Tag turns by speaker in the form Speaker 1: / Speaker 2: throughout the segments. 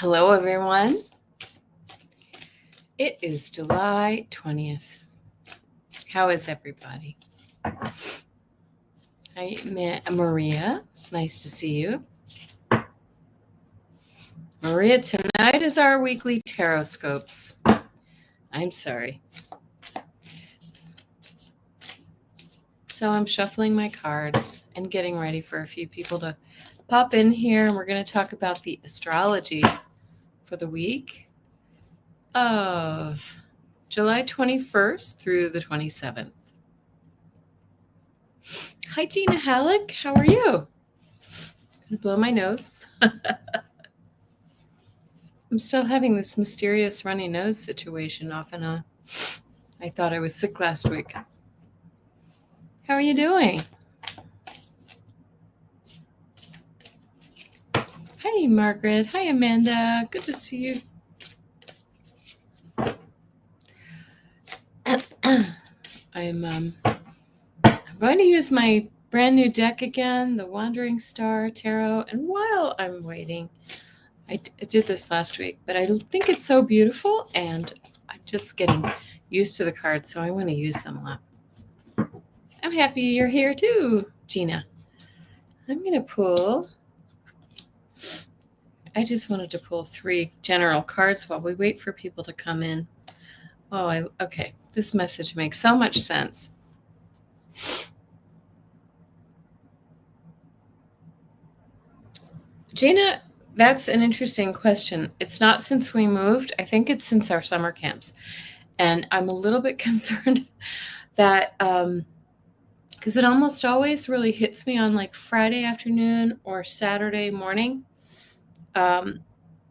Speaker 1: Hello, everyone. It is July 20th. How is everybody? Hi, Maria. Nice to see you. Maria, tonight is our weekly TarotScopes. I'm sorry. So I'm shuffling my cards and getting ready for a few people to pop in here. And we're going to talk about the astrology for the week of July 21st through the 27th. Hi, Gina Halleck. How are you? Gonna blow my nose. I'm still having this mysterious runny nose situation off and on. I thought I was sick last week. How are you doing? Hi, Margaret. Hi, Amanda. Good to see you. I'm going to use my brand new deck again, the Wandering Star Tarot. And while I'm waiting, I did this last week, but I think it's so beautiful, and I'm just getting used to the cards, so I want to use them a lot. I'm happy you're here too, Gina. I'm going to pull. I just wanted to pull 3 general cards while we wait for people to come in. Okay. This message makes so much sense. Gina, that's an interesting question. It's not since we moved. I think it's since our summer camps. And I'm a little bit concerned that because it almost always really hits me on like Friday afternoon or Saturday morning,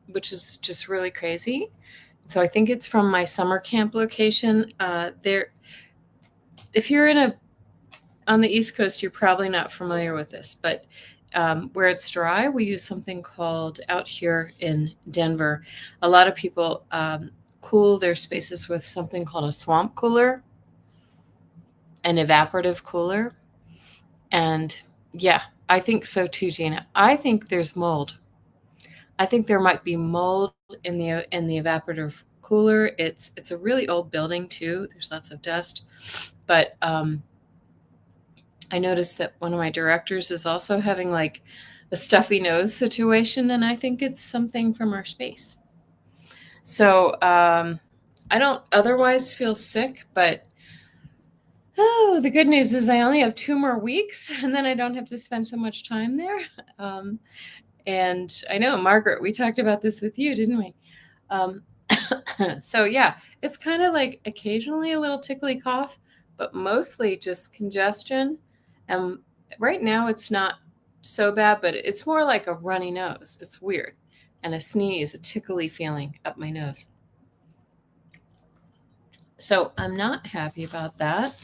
Speaker 1: which is just really crazy. So I think it's from my summer camp location. If you're on the East Coast, you're probably not familiar with this, but where it's dry, we use something called, out here in Denver, a lot of people cool their spaces with something called a swamp cooler, an evaporative cooler. And yeah, I think so too, Gina. I think there's mold. I think there might be mold in the evaporative cooler. It's a really old building too. There's lots of dust, but I noticed that one of my directors is also having like a stuffy nose situation, and I think it's something from our space. So I don't otherwise feel sick, but the good news is I only have 2 more weeks, and then I don't have to spend so much time there. And I know, Margaret, we talked about this with you, didn't we? So yeah, it's kind of like occasionally a little tickly cough, but mostly just congestion. And right now it's not so bad, but it's more like a runny nose. It's weird. And a sneeze, a tickly feeling up my nose. So I'm not happy about that.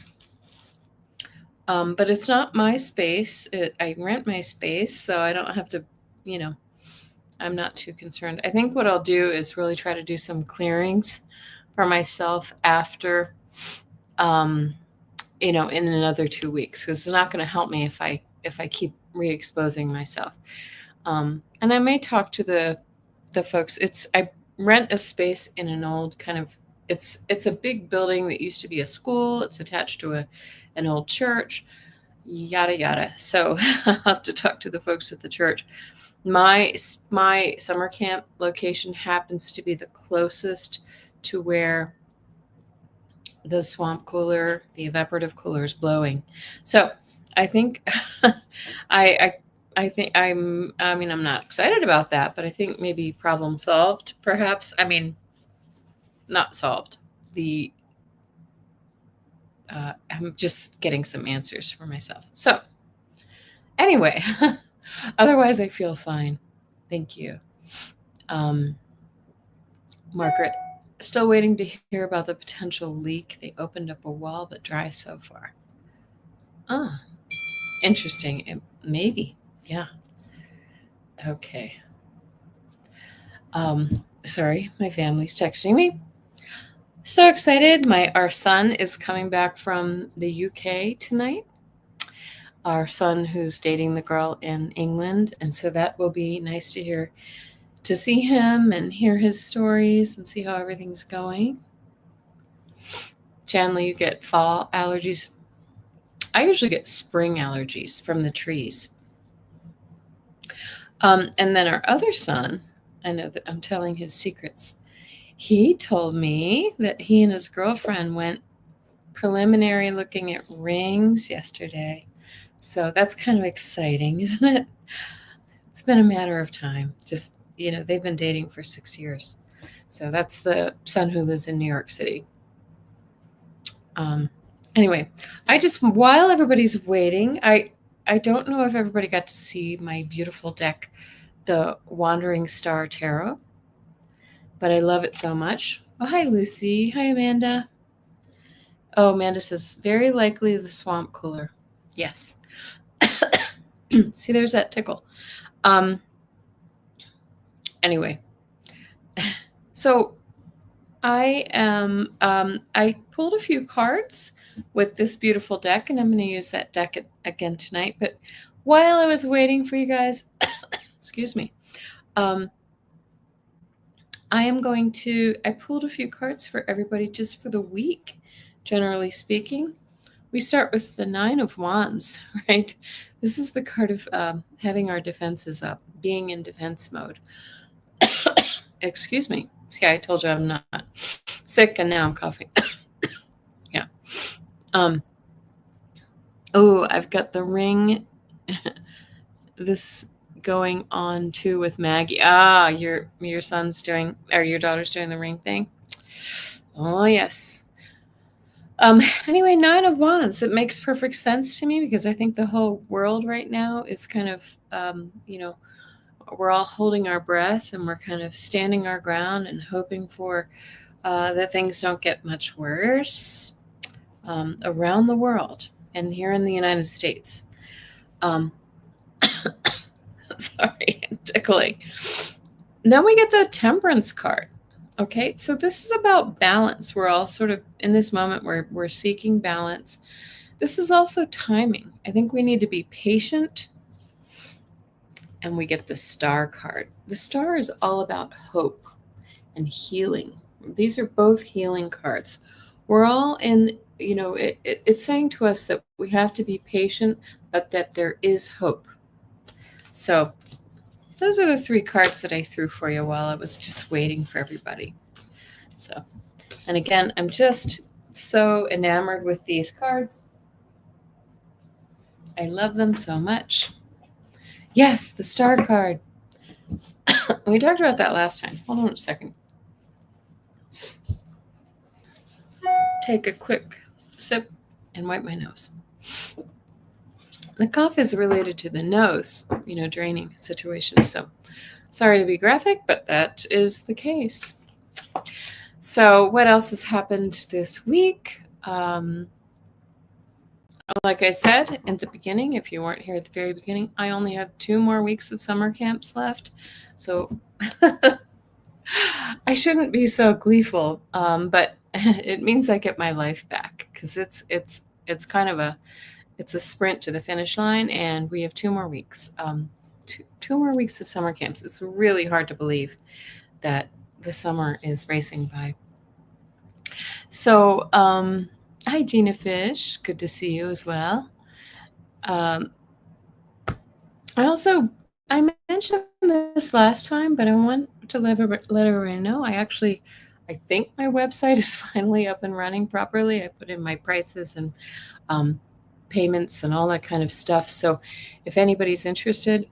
Speaker 1: But it's not my space. I rent my space, so I don't have to, I'm not too concerned. I think what I'll do is really try to do some clearings for myself after, in another 2 weeks, because it's not going to help me if I keep re-exposing myself. And I may talk to the folks. I rent a space in an old kind of, it's a big building that used to be a school. It's attached to an old church, yada, yada. So I'll have to talk to the folks at the church. My summer camp location happens to be the closest to where the swamp cooler, the evaporative cooler, is blowing. So I think I'm not excited about that, but I think maybe problem solved, perhaps. Not solved. I'm just getting some answers for myself. So anyway, otherwise I feel fine. Thank you. Margaret, still waiting to hear about the potential leak. They opened up a wall, but dry so far. Interesting. Maybe. Yeah. Okay. Sorry, my family's texting me. So excited. Our son is coming back from the UK tonight. Our son who's dating the girl in England. And so that will be nice to hear to see him and hear his stories and see how everything's going. Chandler, you get fall allergies. I usually get spring allergies from the trees. And then our other son, I know that I'm telling his secrets. He told me that he and his girlfriend went preliminary looking at rings yesterday. So that's kind of exciting, isn't it? It's been a matter of time. Just, they've been dating for 6 years. So that's the son who lives in New York City. Anyway, while everybody's waiting, I don't know if everybody got to see my beautiful deck, the Wandering Star Tarot, but I love it so much. Oh, hi, Lucy. Hi, Amanda. Oh, Amanda says, very likely the swamp cooler. Yes. See, there's that tickle. Anyway, so I pulled a few cards with this beautiful deck, and I'm going to use that deck again tonight. But while I was waiting for you guys, excuse me, I pulled a few cards for everybody just for the week, generally speaking. We start with the 9 of Wands, right? This is the card of having our defenses up, being in defense mode. Excuse me. See, I told you I'm not sick, and now I'm coughing. Yeah. I've got the ring. This going on too with Maggie. Your son's doing, or your daughter's doing the ring thing. Oh yes. Anyway, 9 of Wands. It makes perfect sense to me because I think the whole world right now is kind of, we're all holding our breath and we're kind of standing our ground and hoping for that things don't get much worse around the world and here in the United States. Sorry, I'm tickling. Then we get the Temperance card. Okay, so this is about balance. We're all sort of in this moment where we're seeking balance. This is also timing. I think we need to be patient. And we get the Star card. The Star is all about hope and healing. These are both healing cards. We're all in, it's saying to us that we have to be patient, but that there is hope. So those are the 3 cards that I threw for you while I was just waiting for everybody. So, and again, I'm just so enamored with these cards. I love them so much. Yes, the Star card. We talked about that last time. Hold on a second. Take a quick sip and wipe my nose. The cough is related to the nose, draining situation. So sorry to be graphic, but that is the case. So what else has happened this week? Like I said at the beginning, if you weren't here at the very beginning, I only have 2 more weeks of summer camps left. So I shouldn't be so gleeful, but it means I get my life back because it's kind of it's a sprint to the finish line, and we have 2 more weeks, 2 more weeks of summer camps. It's really hard to believe that the summer is racing by. So, hi, Gina Fish. Good to see you as well. I mentioned this last time, but I want to let everyone know. I think my website is finally up and running properly. I put in my prices and payments and all that kind of stuff. So if anybody's interested,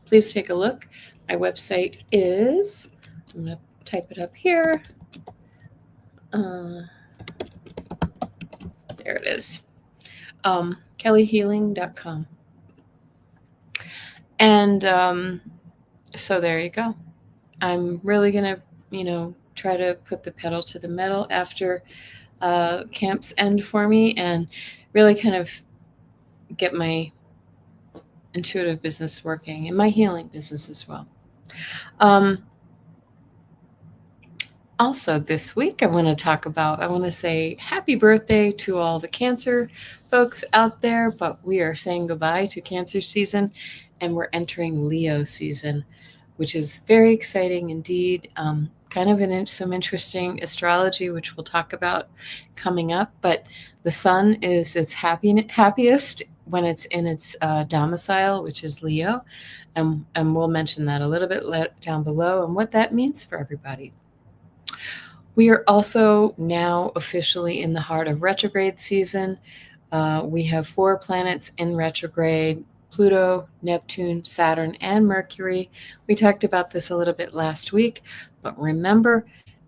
Speaker 1: please take a look. My website is, I'm going to type it up here. There it is. kellyhealing.com. And so there you go. I'm really going to, try to put the pedal to the metal after camps end for me and really kind of get my intuitive business working and my healing business as well. Also this week, I want to say happy birthday to all the Cancer folks out there, but we are saying goodbye to Cancer season and we're entering Leo season. which is very exciting indeed. Kind of some interesting astrology, which we'll talk about coming up. But the sun is its happiest when it's in its domicile, which is Leo. And we'll mention that a little bit down below and what that means for everybody. We are also now officially in the heart of retrograde season. We have 4 planets in retrograde: Pluto, Neptune, Saturn, and Mercury. We talked about this a little bit last week, but remember,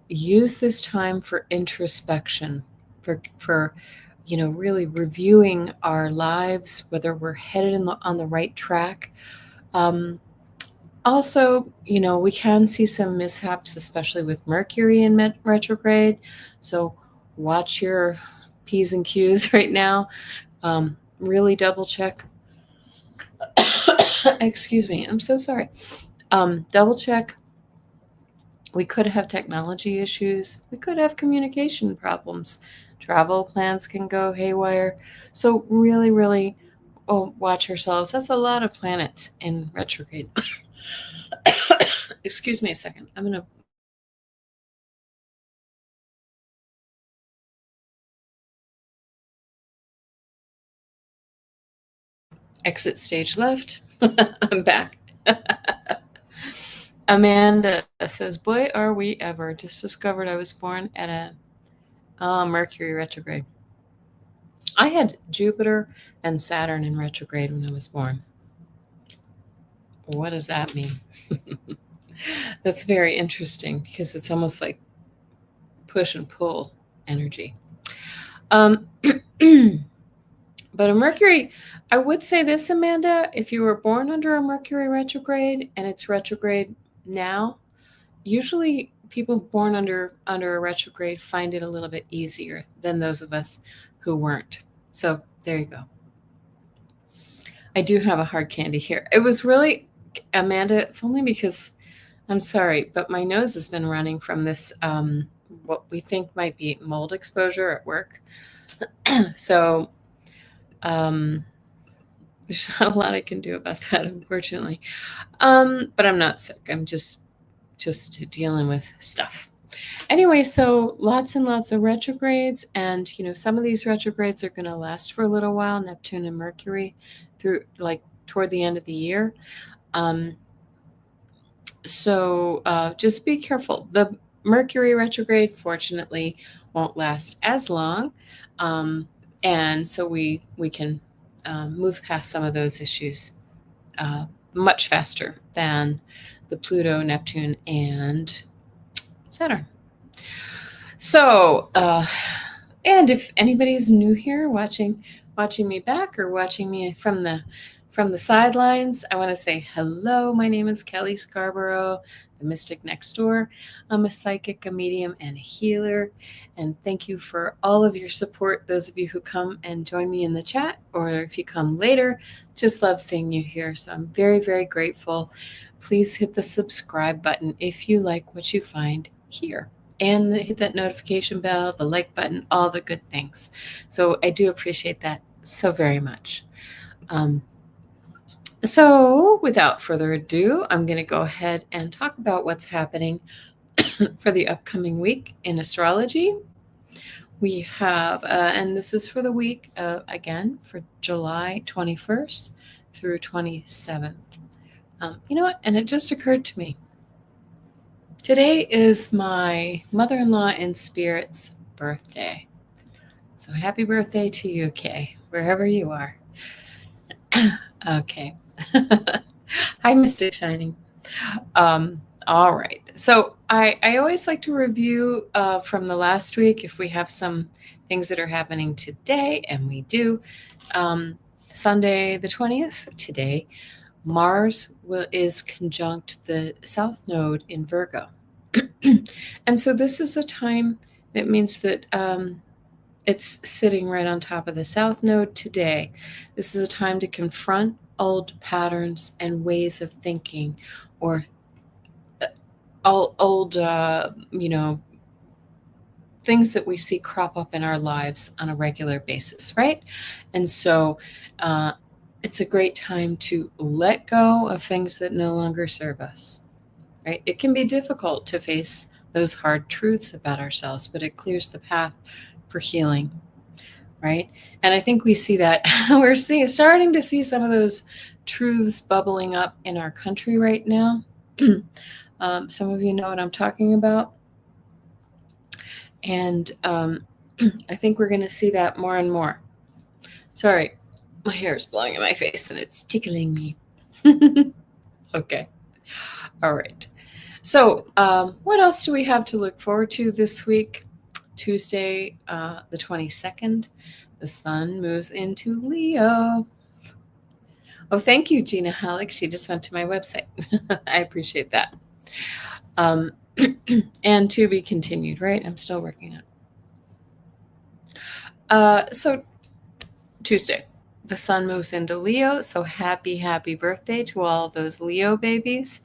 Speaker 1: use this time for introspection, for really reviewing our lives, whether we're headed on the right track. Also, we can see some mishaps, especially with Mercury in retrograde. So watch your P's and Q's right now. Really double check. Excuse me. I'm so sorry. Double check. We could have technology issues. We could have communication problems. Travel plans can go haywire. So really, really watch ourselves. That's a lot of planets in retrograde. Excuse me a second. I'm going to exit stage left. I'm back. Amanda says, boy, are we ever. Just discovered I was born at a Mercury retrograde. I had Jupiter and Saturn in retrograde when I was born. What does that mean? That's very interesting because it's almost like push and pull energy. But a Mercury, I would say this, Amanda, if you were born under a Mercury retrograde and it's retrograde now, usually people born under a retrograde find it a little bit easier than those of us who weren't. So there you go. I do have a hard candy here. It was really, Amanda, it's only because, I'm sorry, but my nose has been running from this, what we think might be mold exposure at work. So there's not a lot I can do about that, unfortunately. But I'm not sick. I'm just dealing with stuff. Anyway, so lots and lots of retrogrades, and some of these retrogrades are going to last for a little while. Neptune and Mercury through toward the end of the year. So just be careful. The Mercury retrograde, fortunately, won't last as long, and so we can move past some of those issues much faster than the Pluto, Neptune, and Saturn. So, and if anybody's new here watching me back or watching me from the sidelines, I want to say hello. My name is Kelly Scarborough, the mystic next door. I'm a psychic, a medium, and a healer. And thank you for all of your support. Those of you who come and join me in the chat, or if you come later, just love seeing you here. So I'm very, very grateful. Please hit the subscribe button if you like what you find here. And hit that notification bell, the like button, all the good things. So I do appreciate that so very much. So without further ado, I'm going to go ahead and talk about what's happening for the upcoming week in astrology. We have, and this is for the week, again, for July 21st through 27th. You know what? And it just occurred to me. Today is my mother-in-law in spirit's birthday. So happy birthday to you, Kay, wherever you are. Okay. Hi, Mystic Shining. All right. So I always like to review from the last week if we have some things that are happening today, and we do. Sunday the 20th, today, Mars is conjunct the South Node in Virgo. And so this is a time that means that it's sitting right on top of the South Node today. This is a time to confront old patterns and ways of thinking, or old things that we see crop up in our lives on a regular basis, right? And so it's a great time to let go of things that no longer serve us. right? It can be difficult to face those hard truths about ourselves, but it clears the path for healing, right? And I think we see that we're starting to see some of those truths bubbling up in our country right now. Some of you know what I'm talking about. And I think we're going to see that more and more. Sorry, my hair is blowing in my face and it's tickling me. Okay. All right. So, what else do we have to look forward to this week? Tuesday, the 22nd, the sun moves into Leo. Oh, thank you, Gina Halleck. She just went to my website. I appreciate that. And to be continued, right? I'm still working on it. So, Tuesday, the sun moves into Leo. So happy birthday to all those Leo babies.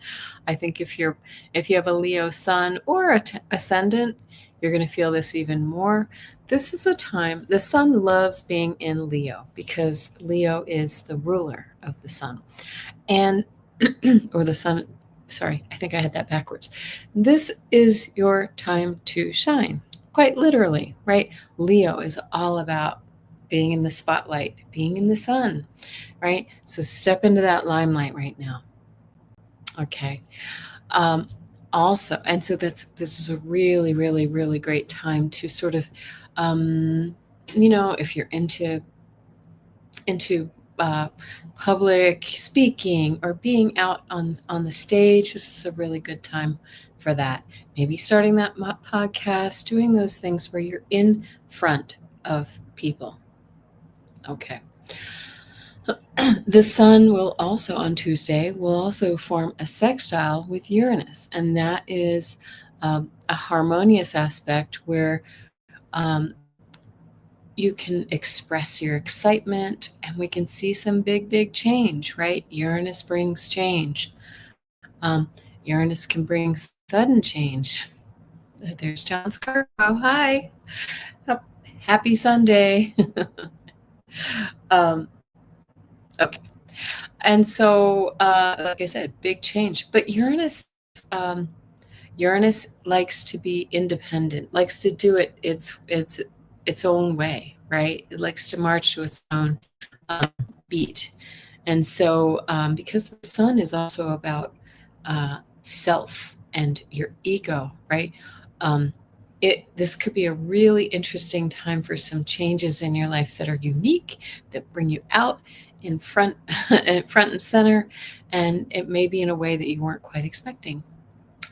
Speaker 1: I think if you have a Leo sun or ascendant, you're going to feel this even more. This is a time, the sun loves being in Leo because Leo is the ruler of the sun. And, or the sun, sorry, I think I had that backwards. This is your time to shine, quite literally, right? Leo is all about being in the spotlight, being in the sun, right? So step into that limelight right now. Okay. Also, and so this is a really great time to sort of, if you're into public speaking or being out on the stage, this is a really good time for that. Maybe starting that podcast, doing those things where you're in front of people. Okay. The sun will also, on Tuesday, will also form a sextile with Uranus, and that is a harmonious aspect where you can express your excitement, and we can see some big change, right? Uranus brings change. Uranus can bring sudden change. There's John Scarborough. Hi. Happy Sunday. Okay. And so, like I said, big change. But Uranus likes to be independent, likes to do it its own way, right? It likes to march to its own beat. And so, because the sun is also about self and your ego, right? This could be a really interesting time for some changes in your life that are unique, that bring you out in front and center, and it may be in a way that you weren't quite expecting.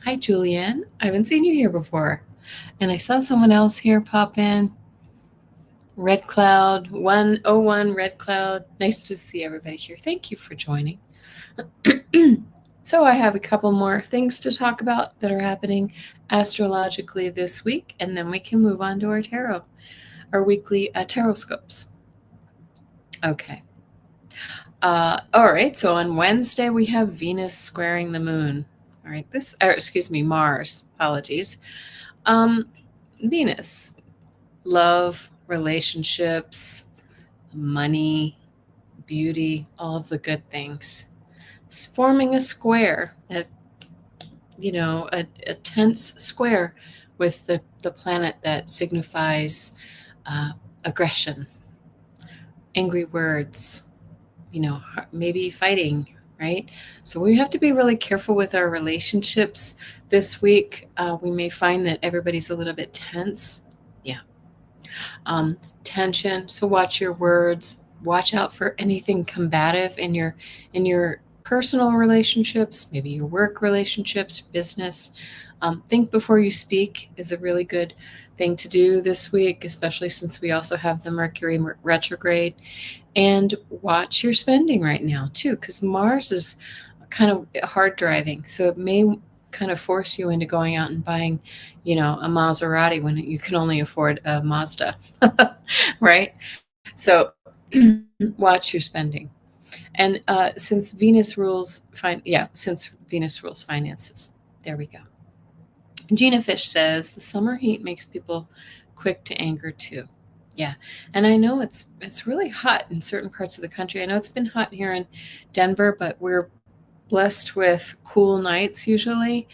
Speaker 1: Hi, Julianne. I haven't seen you here before. And I saw someone else here pop in. Red Cloud, 101 Red Cloud. Nice to see everybody here. Thank you for joining. So I have a couple more things to talk about that are happening astrologically this week, and then we can move on to our tarot, our weekly TarotScopes. Okay. All right. So on Wednesday, we have Venus squaring the moon. All right. Mars. Apologies. Venus, love, relationships, money, beauty, all of the good things. It's forming a square, a tense square with the planet that signifies aggression, angry words, maybe fighting, right? So we have to be really careful with our relationships this week. We may find that everybody's a little bit tense. Yeah. Tension. So watch your words. Watch out for anything combative in your personal relationships, maybe your work relationships, business. Think before you speak is a really good thing to do this week, especially since we also have the Mercury retrograde. And watch your spending right now too, because Mars is kind of hard driving. So it may kind of force you into going out and buying, a Maserati when you can only afford a Mazda, right? So watch your spending. And since Venus rules finances, there we go. Gina Fish says the summer heat makes people quick to anger too. Yeah, and I know it's really hot in certain parts of the country. I know it's been hot here in Denver, but we're blessed with cool nights usually,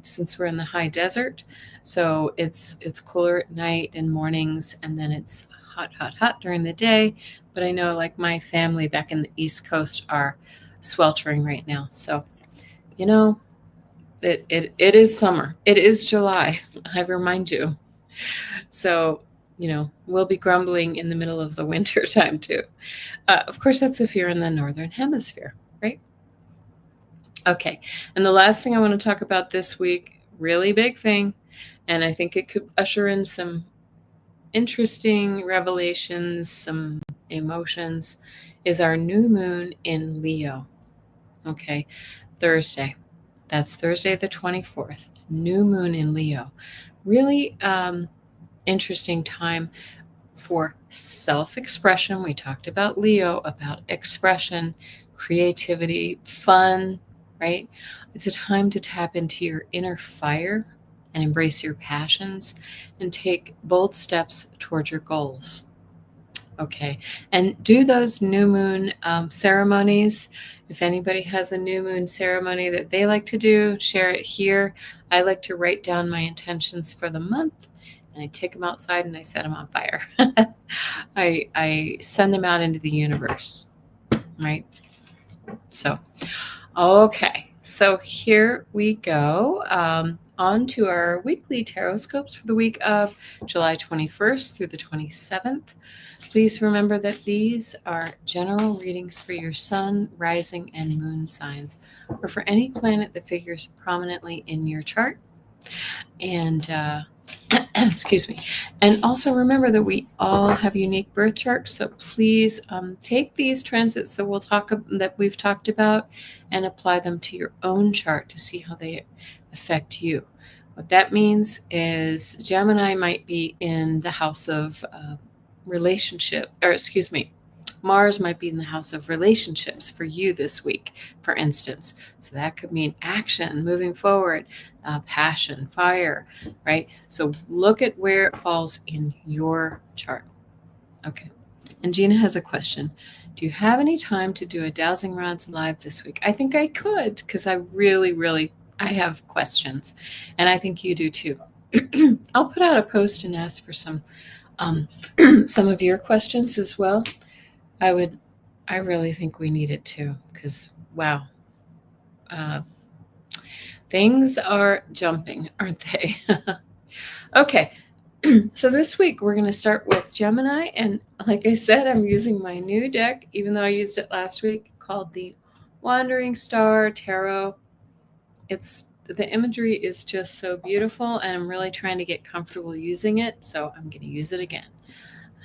Speaker 1: since we're in the high desert. So it's cooler at night and mornings, and then it's hot, hot, hot during the day. But I know, like, my family back in the East Coast are sweltering right now. So, you know, it is summer. It is July. I remind you. So, we'll be grumbling in the middle of the winter time too. Of course, that's if you're in the northern hemisphere, right? Okay. And the last thing I want to talk about this week, really big thing, and I think it could usher in some interesting revelations, some emotions, is our new moon in Leo. Okay. Thursday. That's Thursday the 24th. New moon in Leo. Really interesting time for self expression. We talked about Leo, about expression, creativity, fun, right? It's a time to tap into your inner fire and embrace your passions and take bold steps towards your goals. Okay. And do those new moon ceremonies. If anybody has a new moon ceremony that they like to do, share it here. I like to write down my intentions for the month, and I take them outside and I set them on fire. I send them out into the universe, right? So, okay. So here we go. On to our weekly TarotScopes for the week of July 21st through the 27th. Please remember that these are general readings for your sun, rising, and moon signs, or for any planet that figures prominently in your chart. And excuse me. And also remember that we all have unique birth charts. So please take these transits that we've talked about and apply them to your own chart to see how they affect you. What that means is Gemini might be in the house of Mars might be in the house of relationships for you this week, for instance. So that could mean action, moving forward, passion, fire, right? So look at where it falls in your chart. Okay. And Gina has a question. Do you have any time to do a Dowsing Rods live this week? I think I could, because I really, I have questions, and I think you do too. I'll put out a post and ask for some of your questions as well. I really think we need it too, because wow, things are jumping, aren't they? Okay, so this week we're going to start with Gemini, and like I said, I'm using my new deck, even though I used it last week, called the Wandering Star Tarot. The imagery is just so beautiful, and I'm really trying to get comfortable using it, so I'm going to use it again.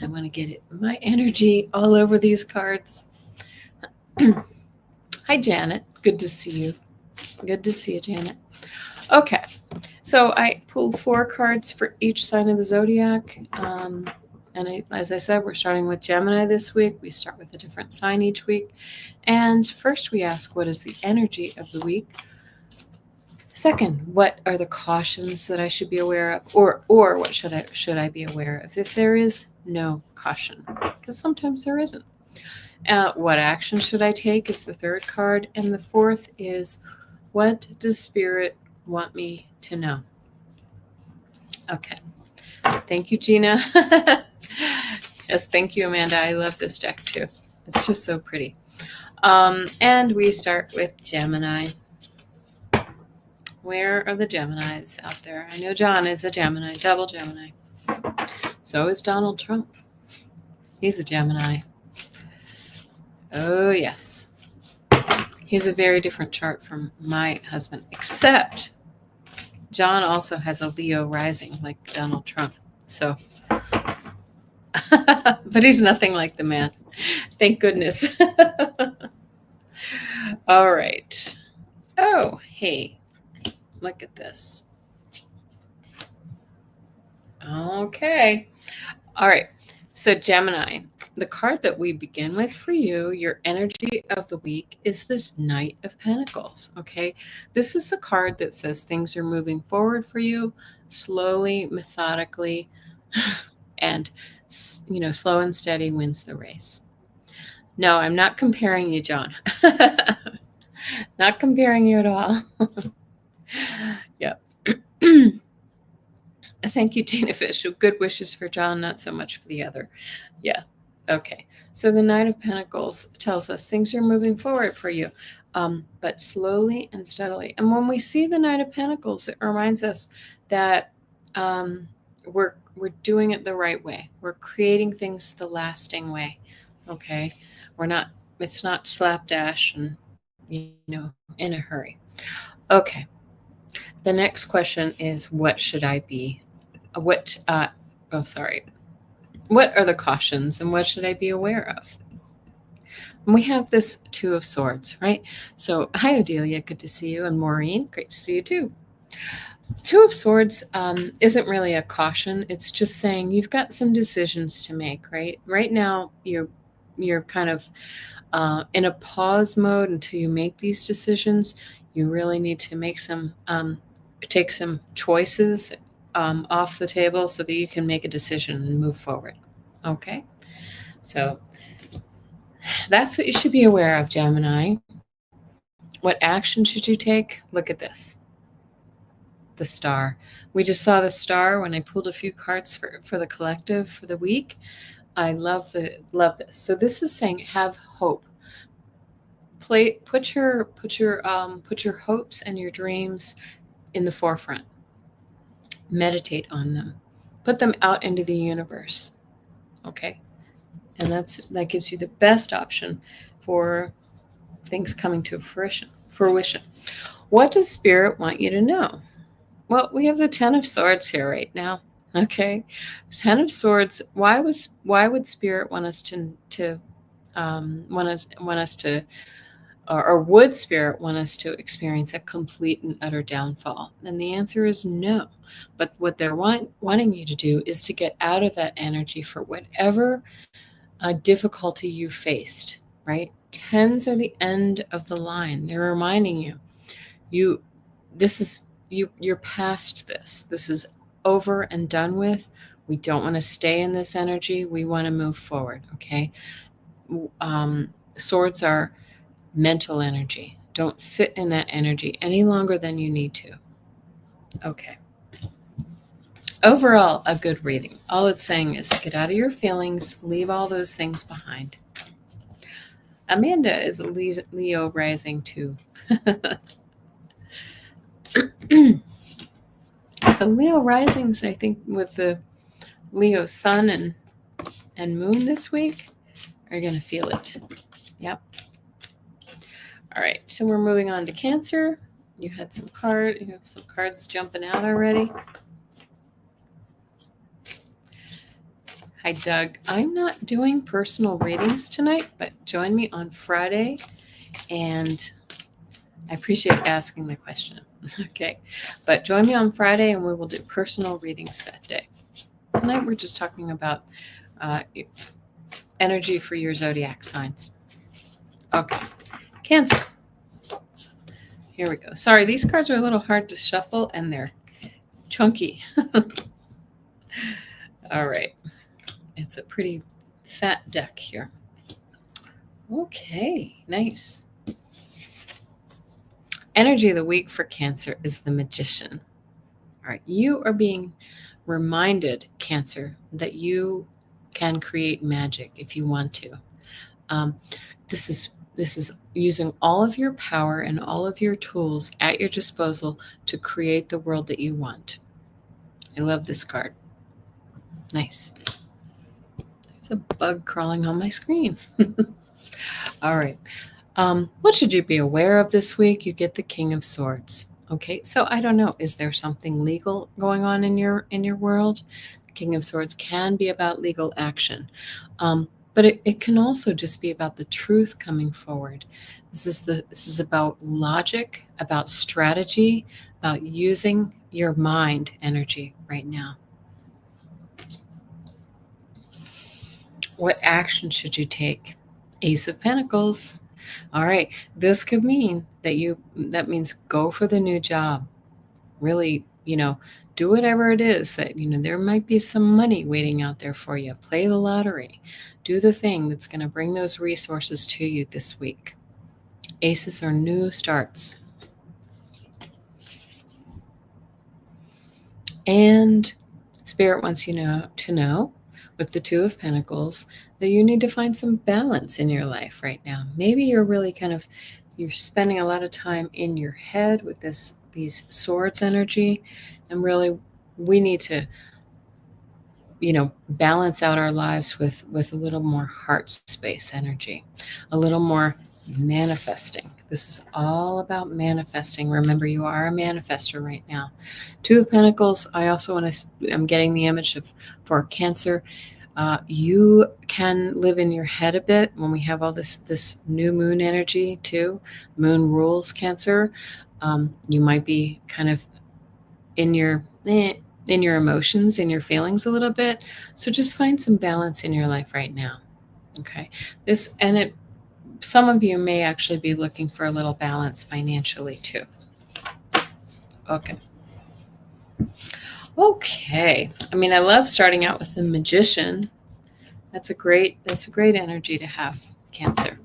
Speaker 1: I want to get my energy all over these cards. Hi, Janet. Good to see you. Good to see you, Janet. Okay, so I pulled 4 cards for each sign of the zodiac. As I said, we're starting with Gemini this week. We start with a different sign each week. And first we ask, what is the energy of the week? Second, what are the cautions that I should be aware of? Or what should I be aware of if there is no caution? Because sometimes there isn't. What action should I take is the third card. And the fourth is, what does Spirit want me to know? Okay. Thank you, Gina. Yes, thank you, Amanda. I love this deck too. It's just so pretty. And we start with Gemini. Where are the Geminis out there? I know John is a Gemini, double Gemini. So is Donald Trump. He's a Gemini. Oh, yes. He's a very different chart from my husband, except John also has a Leo rising like Donald Trump. So, but he's nothing like the man. Thank goodness. All right. Oh, hey. Look at this. Okay. All right. So Gemini, the card that we begin with for you, your energy of the week, is this Knight of Pentacles. Okay. This is a card that says things are moving forward for you slowly, methodically, and, slow and steady wins the race. No, I'm not comparing you, John. Not comparing you at all. Yeah. Thank you, Tina Fish. Good wishes for John, not so much for the other. Yeah. Okay. So the Knight of Pentacles tells us things are moving forward for you, but slowly and steadily. And when we see the Knight of Pentacles, it reminds us that we're doing it the right way. We're creating things the lasting way. Okay. We're not. It's not slapdash and in a hurry. Okay. The next question is, what should I be? What? Oh, sorry. What are the cautions and what should I be aware of? And we have this Two of Swords, right? So, hi, Adelia. Good to see you. And Maureen, great to see you too. Two of Swords isn't really a caution. It's just saying you've got some decisions to make, right? Right now, you're kind of in a pause mode until you make these decisions. You really need to make some take some choices off the table so that you can make a decision and move forward. Okay, so that's what you should be aware of, Gemini. What action should you take? Look at this. The star. We just saw the star when I pulled a few cards for the collective for the week. I love this. So this is saying have hope. Put your hopes and your dreams in the forefront. Meditate on them. Put them out into the universe. Okay? And that gives you the best option for things coming to fruition. What does Spirit want you to know? Well, we have the Ten of Swords here right now. Okay, Ten of Swords. Why would Spirit want us to want us to, or would Spirit want us to experience a complete and utter downfall? And the answer is no. But what they're wanting you to do is to get out of that energy for whatever difficulty you faced. Right? Tens are the end of the line. They're reminding you're past this. This is over and done with. We don't want to stay in this energy. We want to move forward. Okay. Swords are mental energy. Don't sit in that energy any longer than you need to. Okay. Overall, a good reading. All it's saying is get out of your feelings, leave all those things behind. Amanda is a Leo rising too. So Leo risings, I think, with the Leo sun and moon this week, are going to feel it. Yep. All right. So we're moving on to Cancer. You have some cards jumping out already. Hi, Doug. I'm not doing personal readings tonight, but join me on Friday, and I appreciate asking the question. Okay, but join me on Friday, and we will do personal readings that day. Tonight, we're just talking about energy for your zodiac signs. Okay, Cancer. Here we go. Sorry, these cards are a little hard to shuffle, and they're chunky. All right. It's a pretty fat deck here. Okay, nice. Energy of the week for Cancer is the Magician. All right, you are being reminded, Cancer, that you can create magic if you want to. This is using all of your power and all of your tools at your disposal to create the world that you want. I love this card. Nice. There's a bug crawling on my screen. All right. What should you be aware of this week? You get the King of Swords. Okay, so I don't know. Is there something legal going on in your world? The King of Swords can be about legal action, but it can also just be about the truth coming forward. This is about logic, about strategy, about using your mind energy right now. What action should you take? Ace of Pentacles. All right, this could mean that means go for the new job. Really, do whatever it is that, there might be some money waiting out there for you. Play the lottery. Do the thing that's going to bring those resources to you this week. Aces are new starts. And Spirit wants you to know, with the Two of Pentacles, that you need to find some balance in your life right now. Maybe you're really you're spending a lot of time in your head with these swords energy, and really we need to, balance out our lives with a little more heart space energy, a little more manifesting. This is all about manifesting. Remember, you are a manifester right now. Two of Pentacles. I'm getting the image of, for Cancer, you can live in your head a bit when we have all this new moon energy too. Moon rules Cancer. You might be kind of in your emotions, in your feelings a little bit. So just find some balance in your life right now. Okay. Some of you may actually be looking for a little balance financially too. Okay. Okay. I mean, I love starting out with the Magician. That's a great energy to have, Cancer.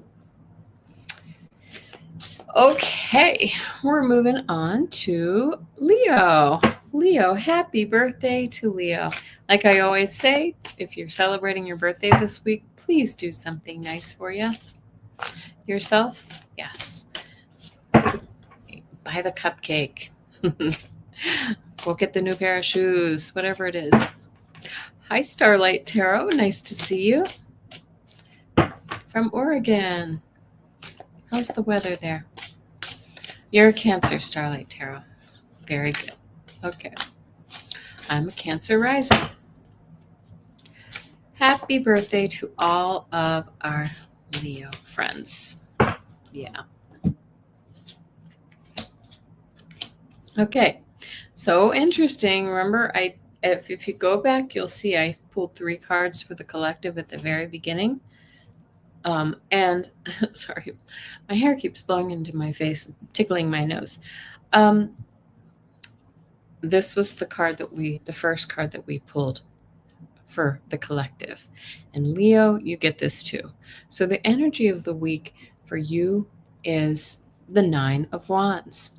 Speaker 1: Okay, we're moving on to Leo. Leo, happy birthday to Leo. Like I always say, if you're celebrating your birthday this week, please do something nice for yourself. Yes. Buy the cupcake. Go get the new pair of shoes, whatever it is. Hi, Starlight Tarot. Nice to see you. From Oregon. How's the weather there? You're a Cancer, Starlight Tarot. Very good. Okay. I'm a Cancer rising. Happy birthday to all of our Leo friends. Yeah. Okay. So interesting. Remember, if you go back, you'll see I pulled 3 cards for the collective at the very beginning. And sorry, my hair keeps blowing into my face, tickling my nose. This was the first card that we pulled for the collective. And Leo, you get this too. So the energy of the week for you is the 9 of Wands.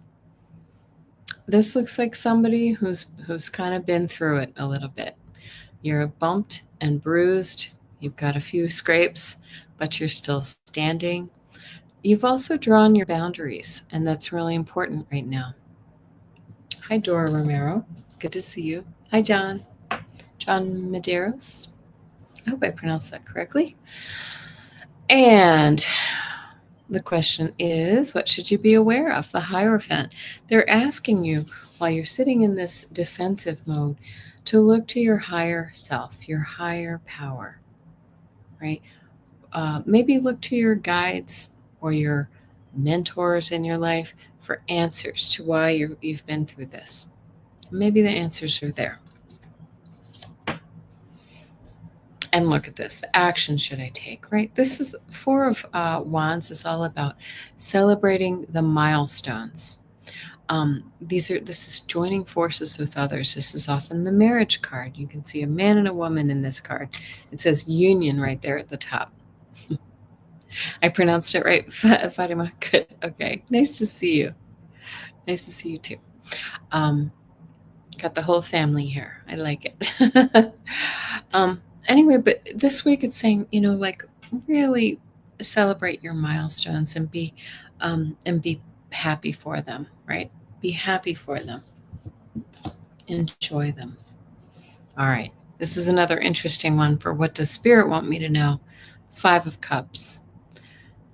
Speaker 1: This looks like somebody who's kind of been through it a little bit. You're bumped and bruised. You've got a few scrapes, but you're still standing. You've also drawn your boundaries, and that's really important right now. Hi, Dora Romero. Good to see you. Hi, John Medeiros. I hope I pronounced that correctly. And the question is, what should you be aware of? The Hierophant. They're asking you, while you're sitting in this defensive mode, to look to your higher self, your higher power, right? Maybe look to your guides or your mentors in your life for answers to why you've been through this. Maybe the answers are there. And look at this. The action should I take, right? This is 4 of Wands is all about celebrating the milestones. This is joining forces with others. This is often the marriage card. You can see a man and a woman in this card. It says union right there at the top. I pronounced it right, Fatima. Good. Okay. Nice to see you. Nice to see you too. Got the whole family here. I like it. Anyway, but this week it's saying, like really celebrate your milestones and be happy for them, right? Be happy for them. Enjoy them. All right. This is another interesting one for what does Spirit want me to know? 5 of Cups.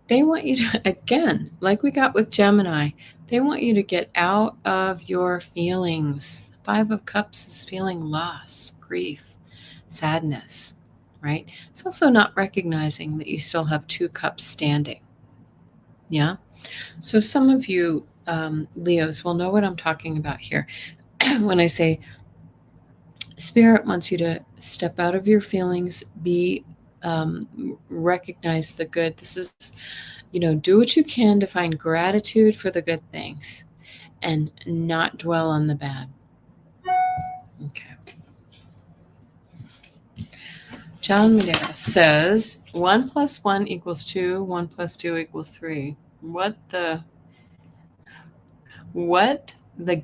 Speaker 1: They want you to, again, like we got with Gemini, they want you to get out of your feelings. 5 of Cups is feeling loss, grief, sadness, right? It's also not recognizing that you still have 2 cups standing. Yeah. So some of you Leos will know what I'm talking about here when I say Spirit wants you to step out of your feelings, recognize the good. This is, do what you can to find gratitude for the good things and not dwell on the bad. Okay. John Medeiros says 1 + 1 = 2, 1 + 2 = 3. What the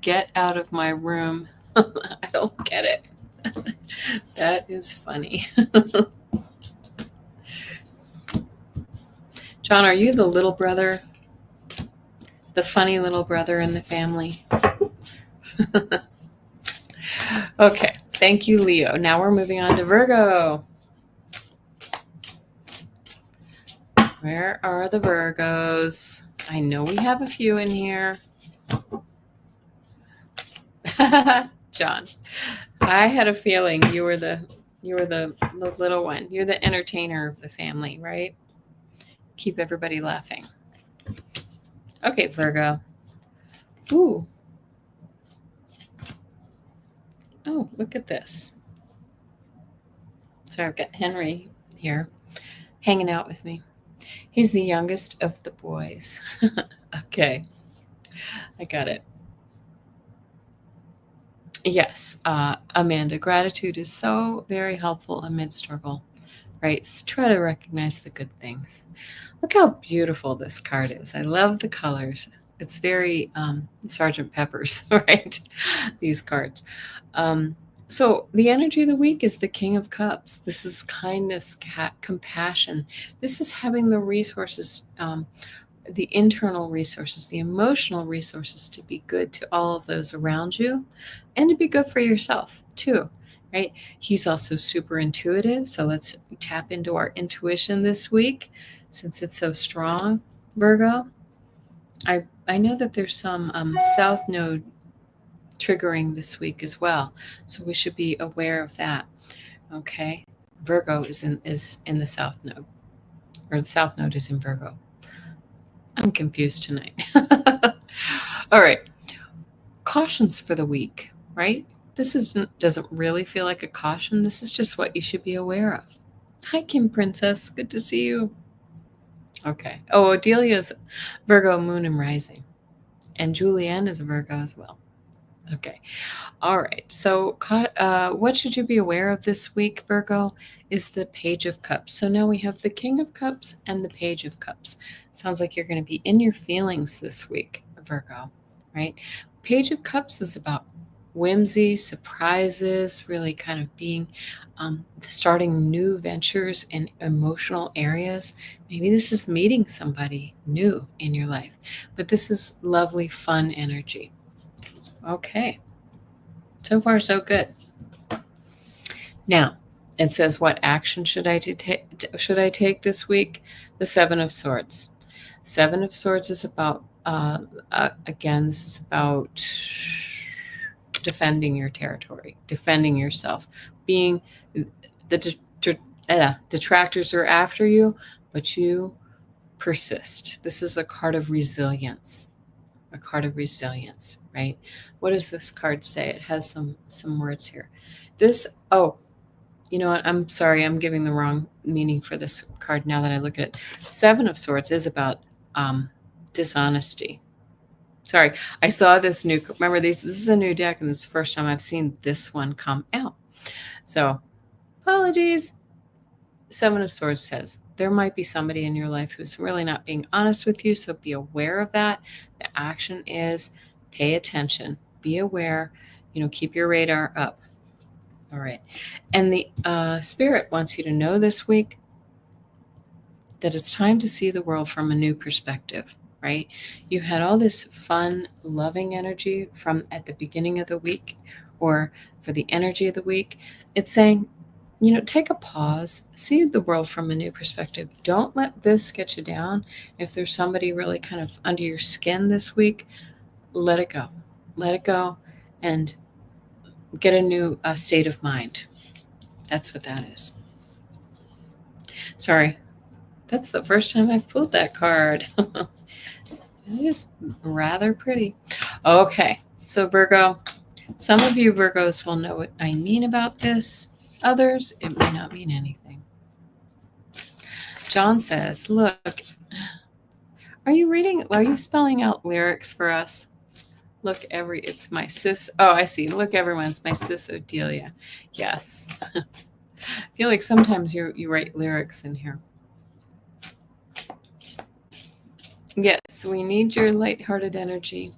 Speaker 1: get out of my room? I don't get it. That is funny. John, are you the little brother? The funny little brother in the family? Okay, thank you, Leo. Now we're moving on to Virgo. Where are the Virgos? I know we have a few in here. John, I had a feeling you were the little one. You're the entertainer of the family, right? Keep everybody laughing. Okay, Virgo. Ooh. Oh, look at this. So I've got Henry here hanging out with me. He's the youngest of the boys. Okay, I got it. Yes, Amanda, gratitude is so very helpful amid struggle, right? Try to recognize the good things. Look how beautiful this card is. I love the colors. It's very Sergeant Pepper's, right? These cards. So the energy of the week is the King of Cups. This is kindness, compassion. This is having the resources, the internal resources, the emotional resources to be good to all of those around you and to be good for yourself too, right? He's also super intuitive. So let's tap into our intuition this week since it's so strong, Virgo. I know that there's some South Node triggering this week as well. So we should be aware of that. Okay. Virgo is in the South Node. Or the South Node is in Virgo. I'm confused tonight. All right. Cautions for the week, right? Doesn't really feel like a caution. This is just what you should be aware of. Hi, Kim Princess. Good to see you. Okay. Oh, Adelia's Virgo moon and rising. And Julianne is a Virgo as well. Okay. All right. So, what should you be aware of this week, Virgo, is the Page of Cups. So now we have the King of Cups and the Page of Cups. Sounds like you're going to be in your feelings this week, Virgo, right? Page of Cups is about whimsy, surprises, really kind of being starting new ventures in emotional areas. Maybe this is meeting somebody new in your life, but this is lovely, fun energy. Okay. So far, so good. Now, it says, what action should I take this week? The Seven of Swords. Seven of Swords is about, again, this is about defending your territory, defending yourself, being the detractors are after you, but you persist. This is a card of resilience. A card of resilience, right? What does this card say? It has some words here. You know what? I'm sorry, I'm giving the wrong meaning for this card now that I look at it. Seven of Swords is about dishonesty. Sorry, I saw this new. Remember, this is a new deck, and this is the first time I've seen this one come out. So, apologies. Seven of Swords says there might be somebody in your life who's really not being honest with you, so be aware of that. The action is pay attention, be aware, keep your radar up. All right. And the Spirit wants you to know this week that it's time to see the world from a new perspective, right? You had all this fun, loving energy from at the beginning of the week or for the energy of the week. It's saying, take a pause, see the world from a new perspective. Don't let this get you down. If there's somebody really kind of under your skin this week, let it go. Let it go and get a new state of mind. That's what that is. Sorry, that's the first time I've pulled that card. It is rather pretty. Okay, so Virgo, some of you Virgos will know what I mean about this. Others, it may not mean anything. John says, look, are you spelling out lyrics for us? Look, it's my sis. Oh, I see. Look, everyone, it's my sis Odelia. Yes. I feel like sometimes you write lyrics in here. Yes, we need your lighthearted energy.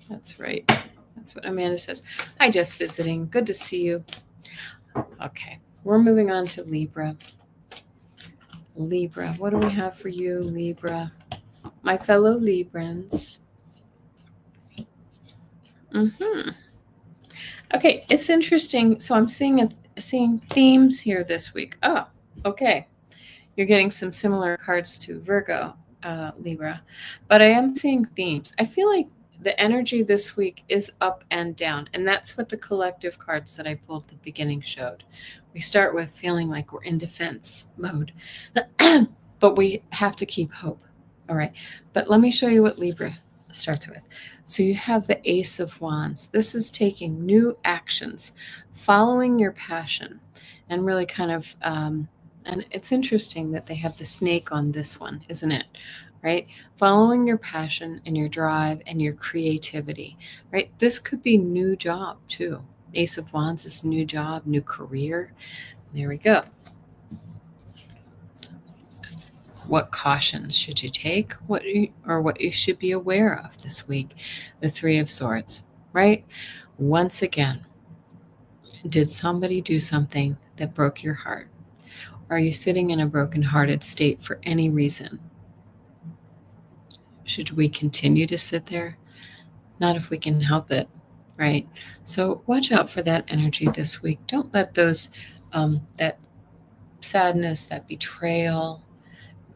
Speaker 1: That's right. That's what Amanda says. Hi, just visiting. Good to see you. Okay, we're moving on to Libra. Libra, what do we have for you, Libra? My fellow Librans. Okay, it's interesting. So I'm seeing themes here this week. Oh, okay. You're getting some similar cards to Virgo, Libra, but I am seeing themes. I feel like the energy this week is up and down, and that's what the collective cards that I pulled at the beginning showed. We start with feeling like we're in defense mode, but we have to keep hope. All right, but let me show you what Libra starts with. So you have the Ace of Wands. This is taking new actions, following your passion, and really kind of and it's interesting that they have the snake on this one, isn't it? Right? Following your passion and your drive and your creativity, right? This could be new job too. Ace of Wands is new job, new career. There we go. What cautions should you take? What you should be aware of this week? The Three of Swords, right? Once again, did somebody do something that broke your heart? Are you sitting in a broken-hearted state for any reason? Should we continue to sit there? Not if we can help it, right? So watch out for that energy this week. Don't let those, that sadness, that betrayal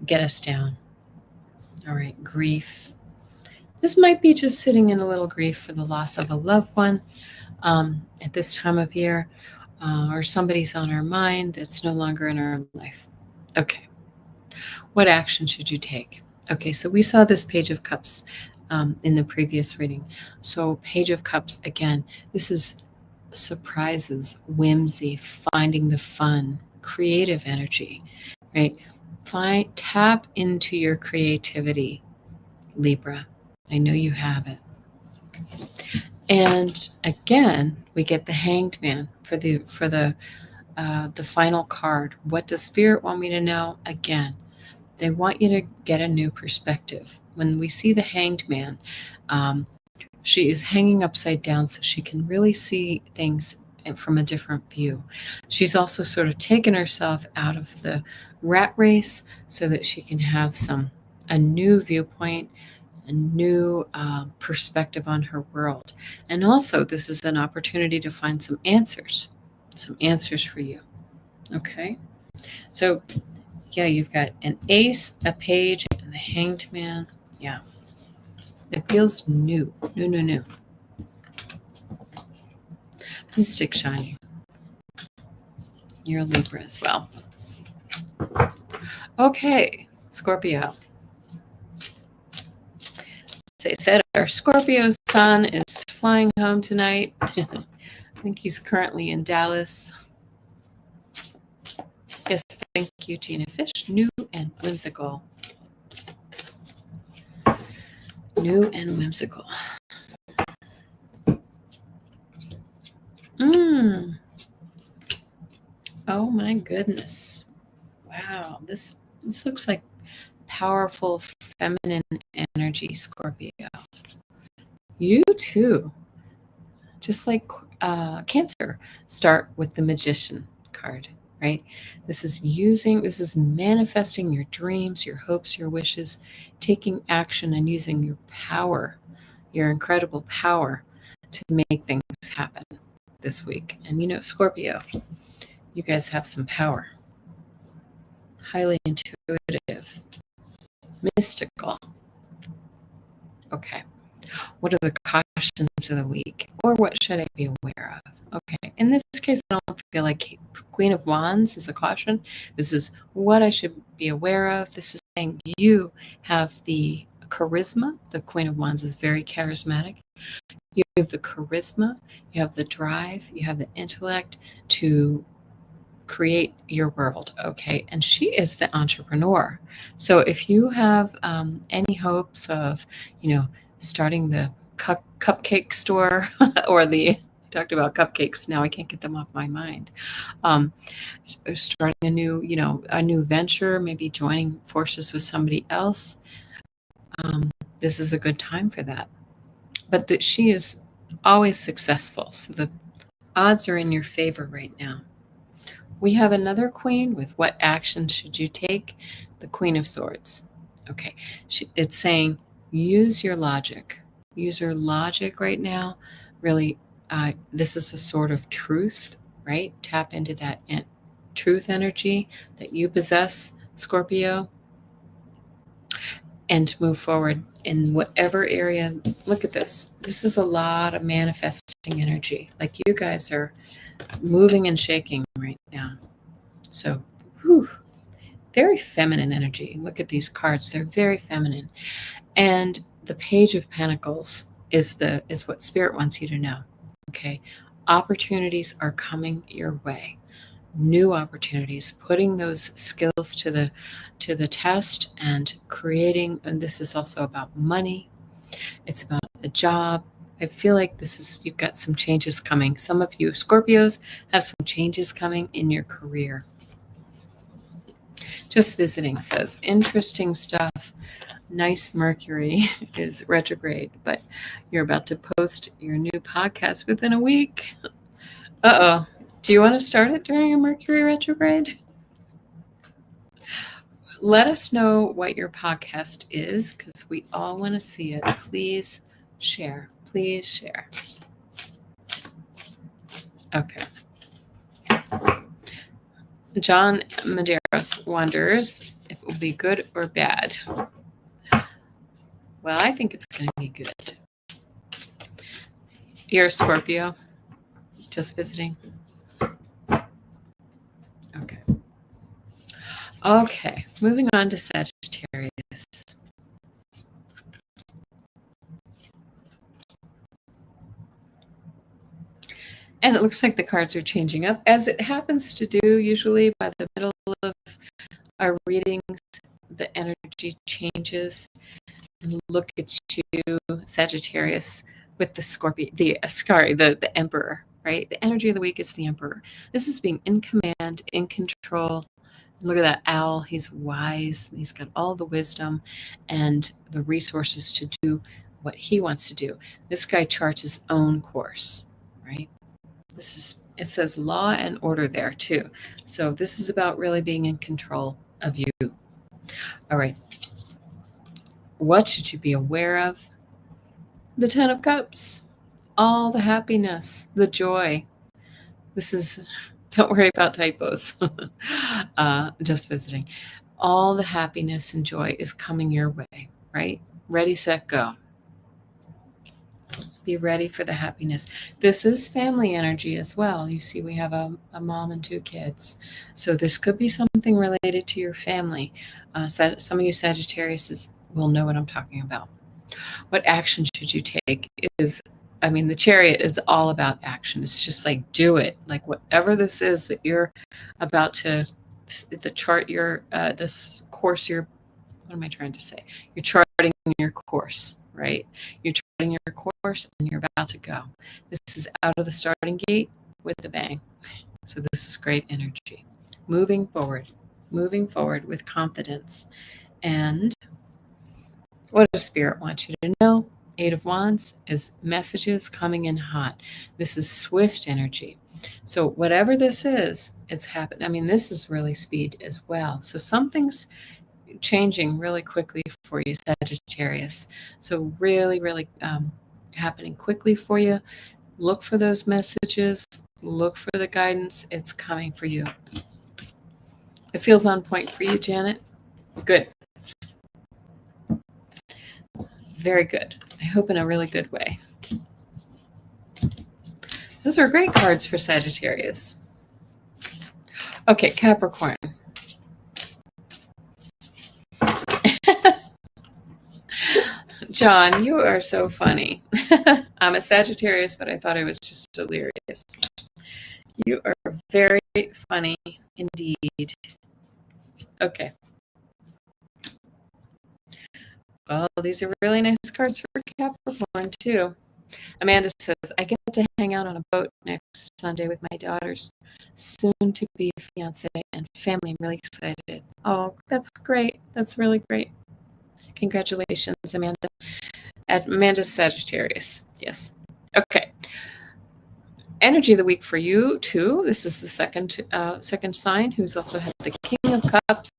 Speaker 1: get us down. All right, grief. This might be just sitting in a little grief for the loss of a loved one at this time of year, or somebody's on our mind that's no longer in our life. Okay. What action should you take? Okay, so we saw this Page of Cups in the previous reading. So Page of Cups, again, this is surprises, whimsy, finding the fun, creative energy, right? Tap into your creativity, Libra. I know you have it. And again, we get the Hanged Man for the final card. What does Spirit want me to know? Again, they want you to get a new perspective. When we see the Hanged Man, she is hanging upside down so she can really see things from a different view. She's also sort of taken herself out of the rat race so that she can have a new viewpoint, a new perspective on her world. And also, this is an opportunity to find some answers for you. Okay? So, yeah, you've got an ace, a page, and the Hanged Man. Yeah. It feels new. New. Mystic Shiny. You're a Libra as well. Okay, Scorpio. As I said, our Scorpio sun is flying home tonight. I think he's currently in Dallas. Yes, thank you, Gina Fish. New and whimsical. New and whimsical. Oh my goodness. Wow, this looks like powerful feminine energy, Scorpio. You too. Just like Cancer, start with the Magician card, right? This is manifesting your dreams, your hopes, your wishes, taking action and using your power, your incredible power to make things happen this week. And Scorpio, you guys have some power. Highly intuitive, mystical. Okay. What are the cautions of the week? Or what should I be aware of? Okay. In this case, I don't feel like Queen of Wands is a caution. This is what I should be aware of. This is saying you have the charisma. The Queen of Wands is very charismatic. You have the charisma, you have the drive, you have the intellect to create your world. Okay. And she is the entrepreneur. So if you have any hopes of, starting the cupcake store or the talked about cupcakes. Now I can't get them off my mind. Um, Starting a new venture, maybe joining forces with somebody else. This is a good time for that. But that she is always successful. So the odds are in your favor right now. We have another queen with what action should you take? The Queen of Swords. Okay. It's saying use your logic. Use your logic right now. Really, this is a sort of truth, right? Tap into that truth energy that you possess, Scorpio, and move forward in whatever area. Look at this. This is a lot of manifesting energy. Like you guys are moving and shaking right now. So, whew, very feminine energy. Look at these cards. They're very feminine. And the Page of Pentacles is what Spirit wants you to know. Okay? Opportunities are coming your way. New opportunities, putting those skills to the test and creating, and this is also about money. It's about a job. I feel like you've got some changes coming. Some of you Scorpios have some changes coming in your career. Just visiting says, interesting stuff. Nice Mercury is retrograde, but you're about to post your new podcast within a week. Uh-oh. Do you want to start it during a Mercury retrograde? Let us know what your podcast is because we all want to see it. Please share. Please share. Okay. John Medeiros wonders if it will be good or bad. Well, I think it's going to be good. You're a Scorpio? Just visiting? Okay. Okay, moving on to Sagittarius. And it looks like the cards are changing up, as it happens to do usually by the middle of our readings. The energy changes. And look at you, Sagittarius, with the Scorpio, the Emperor, right? The energy of the week is the Emperor. This is being in command, in control. Look at that owl. He's wise. He's got all the wisdom and the resources to do what he wants to do. This guy charts his own course, right? It says law and order there too. So this is about really being in control of you. All right. What should you be aware of? The Ten of Cups, all the happiness, the joy. Don't worry about typos. Just visiting. All the happiness and joy is coming your way, right? Ready, set, go. Be ready for the happiness. This is family energy as well. You see, we have a mom and 2 kids. So this could be something related to your family. Some of you Sagittarius will know what I'm talking about. What action should you take the Chariot is all about action. It's just like, do it. Like whatever this is that you're about to, the chart, this course what am I trying to say? You're charting your course, right? You're charting your course and you're about to go. This is out of the starting gate with a bang. So this is great energy. Moving forward with confidence. And what does Spirit want you to know? 8 of Wands is messages coming in hot. This is swift energy. So whatever this is, it's happening. This is really speed as well. So something's changing really quickly for you, Sagittarius. So really, really happening quickly for you. Look for those messages. Look for the guidance. It's coming for you. It feels on point for you, Janet. Good. Very good. I hope in a really good way. Those are great cards for Sagittarius. Okay, Capricorn. John, you are so funny. I'm a Sagittarius, but I thought I was just delirious. You are very funny indeed. Okay. Well, these are really nice cards for Capricorn too. Amanda says, I get to hang out on a boat next Sunday with my daughter's soon to be fiance and family. I'm really excited. Oh, that's great. That's really great. Congratulations, Amanda. Amanda's Sagittarius. Yes. Okay. Energy of the week for you too. This is the second sign, who's also had the King of Cups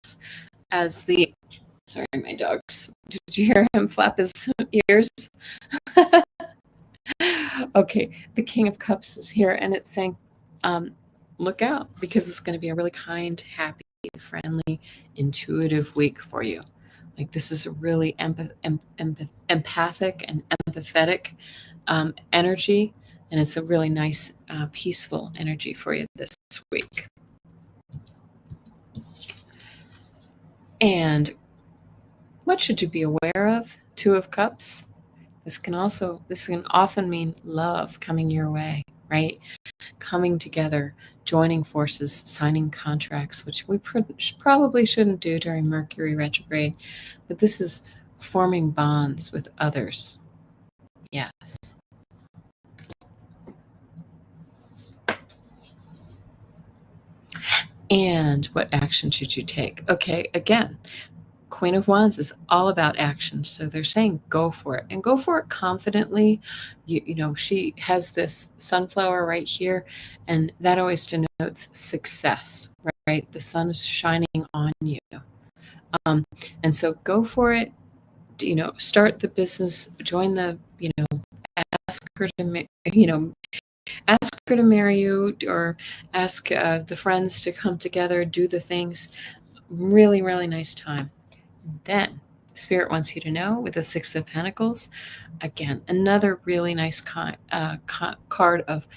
Speaker 1: as the. Sorry, my dogs. Did you hear him flap his ears? Okay, the King of Cups is here, and it's saying, look out, because it's going to be a really kind, happy, friendly, intuitive week for you. Like, this is a really empathic and empathetic energy, and it's a really nice, peaceful energy for you this week. And what should you be aware of? Two of Cups. This can often mean love coming your way, right? Coming together, joining forces, signing contracts, which we probably shouldn't do during Mercury retrograde, but this is forming bonds with others. Yes. And what action should you take? Okay, again, Queen of Wands is all about action. So they're saying go for it, and go for it confidently. You know, she has this sunflower right here, and that always denotes success, right? The sun is shining on you. And so go for it, you know, start the business, join the, you know, ask her to, you know, ask her to marry you, or ask the friends to come together, do the things. Really, really nice time. Then Spirit wants you to know, with the Six of Pentacles, again, another really nice card of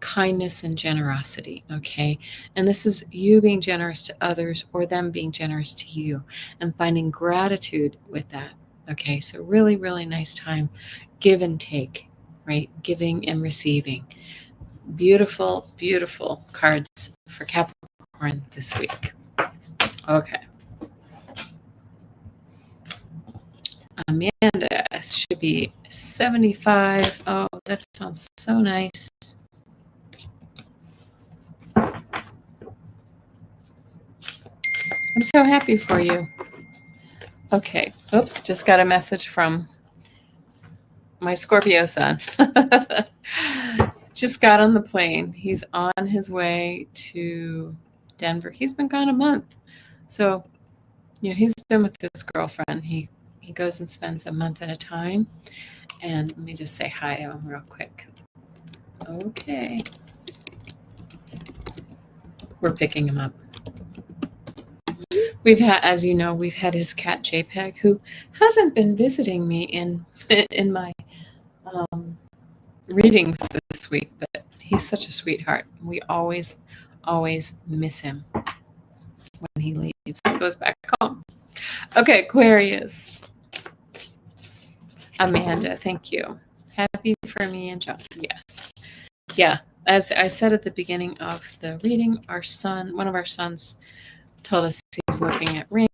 Speaker 1: kindness and generosity, okay? And this is you being generous to others, or them being generous to you, and finding gratitude with that, okay? So really, really nice time. Give and take, right? Giving and receiving. Beautiful, beautiful cards for Capricorn this week. Okay. Amanda should be 75. Oh, that sounds so nice. I'm so happy for you. Okay. Oops, just got a message from my Scorpio son. Just got on the plane. He's on his way to Denver. He's been gone a month. So, you know, he's been with this girlfriend. He goes and spends a month at a time. And let me just say hi to him real quick. Okay. We're picking him up. We've had, as you know, we've had his cat JPEG, who hasn't been visiting me in my readings this week, but he's such a sweetheart. We always miss him when he leaves. He goes back home. Okay, Aquarius. Amanda, thank you. Happy for me and John. Yes. Yeah. As I said at the beginning of the reading, one of our sons told us he's looking at rings.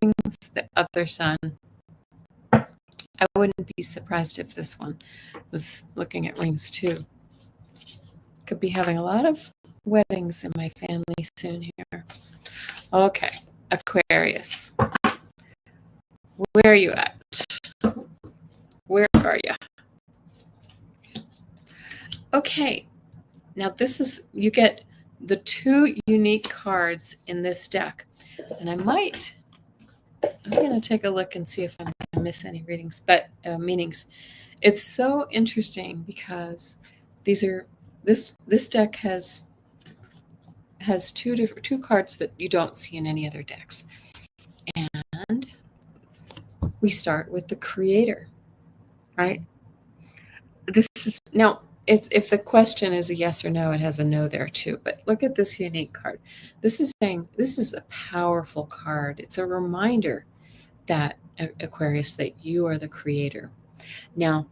Speaker 1: The other son, I wouldn't be surprised if this one was looking at rings too. Could be having a lot of weddings in my family soon here. Okay, Aquarius. Where are you at? Where are you? Okay, now you get the two unique cards in this deck. And I'm going to take a look and see if I'm going to miss any readings, but meanings. It's so interesting because this deck has two cards that you don't see in any other decks. And we start with the Creator, right? This is now, if the question is a yes or no, it has a no there too. But look at this unique card. This is saying this is a powerful card. It's a reminder that, Aquarius, that you are the creator. Now,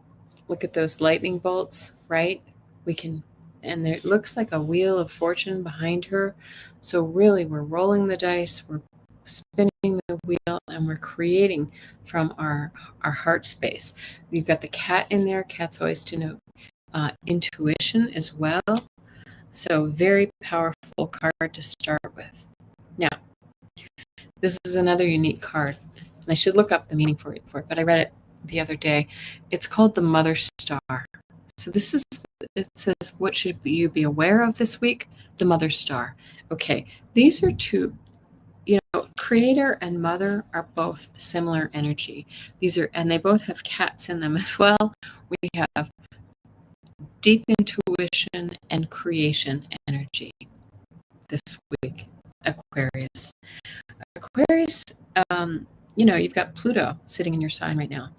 Speaker 1: look at those lightning bolts, right? And it looks like a wheel of fortune behind her. So really, we're rolling the dice, we're spinning the wheel, and we're creating from our heart space. You've got the cat in there. Cats always denote intuition as well. So very powerful card to start with. Now, this is another unique card, and I should look up the meaning for it, but I read it the other day. It's called the Mother Star. So this is, it says, what should you be aware of this week? The Mother Star. Okay, these are two, Creator and Mother are both similar energy. And they both have cats in them as well. We have deep intuition and creation energy this week, Aquarius. Aquarius, you've got Pluto sitting in your sign right now.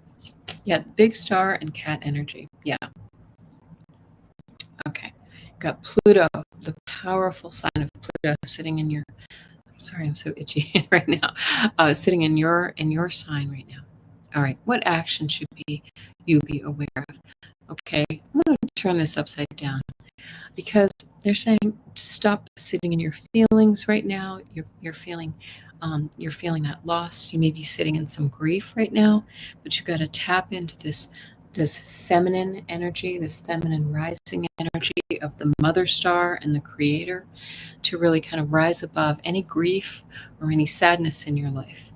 Speaker 1: Yeah, big star and cat energy. Yeah. Okay. Got Pluto, the powerful sign of Pluto sitting in your, sorry, I'm so itchy right now. Sitting in your sign right now. All right. What action should you be aware of? Okay. I'm going to turn this upside down because they're saying stop sitting in your feelings right now. You're feeling that loss. You may be sitting in some grief right now, but you got to tap into this feminine energy, this feminine rising energy of the Mother Star and the Creator to really kind of rise above any grief or any sadness in your life.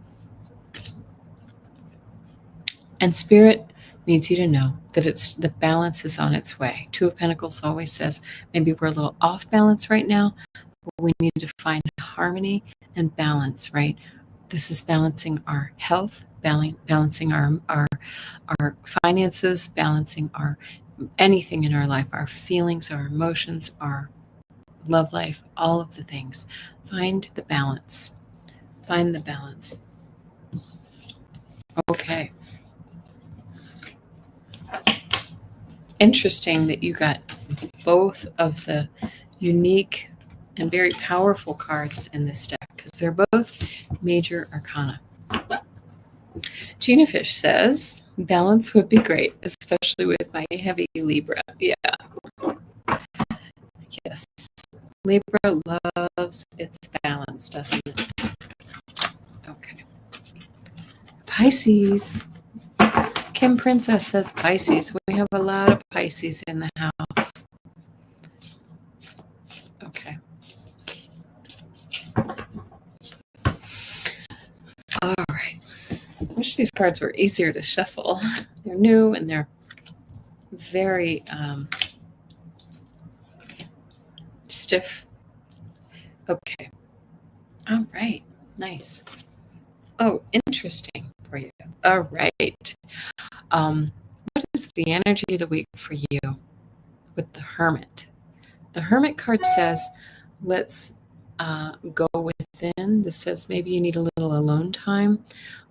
Speaker 1: And Spirit needs you to know that the balance is on its way. Two of Pentacles always says maybe we're a little off balance right now, but we need to find harmony and balance, right? This is balancing our health, balancing our finances, balancing our anything in our life, our feelings, our emotions, our love life, all of the things. Find the balance. Find the balance. Okay. Interesting that you got both of the unique and very powerful cards in this deck because they're both major arcana. Gina Fish says, balance would be great, especially with my heavy Libra. Yeah. Yes. Libra loves its balance, doesn't it? Okay. Pisces. Kim Princess says Pisces. We have a lot of Pisces in the house. Okay. All right. I wish these cards were easier to shuffle. They're new and they're very stiff. Okay. All right. Nice. Oh, interesting for you. All right. What is the energy of the week for you with the Hermit? The Hermit card says, let's go within. This says maybe you need a little alone time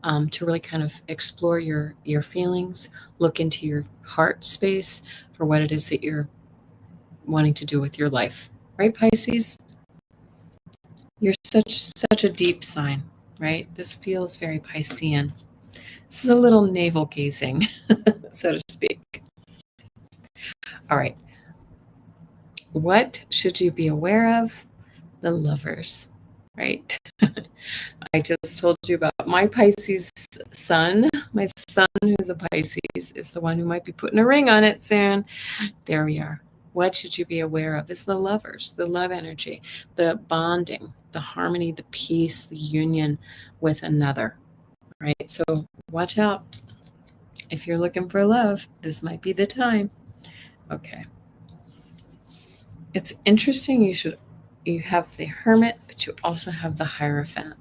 Speaker 1: to really kind of explore your feelings, look into your heart space for what it is that you're wanting to do with your life. Right, Pisces? You're such a deep sign, right? This feels very Piscean. This is a little navel gazing, so to speak. All right. What should you be aware of? The Lovers, right? I just told you about my Pisces son. My son, who's a Pisces, is the one who might be putting a ring on it soon. There we are. What should you be aware of? Is the Lovers, the love energy, the bonding, the harmony, the peace, the union with another, right? So watch out. If you're looking for love, this might be the time. Okay. It's interesting. You have the Hermit, but you also have the Hierophant.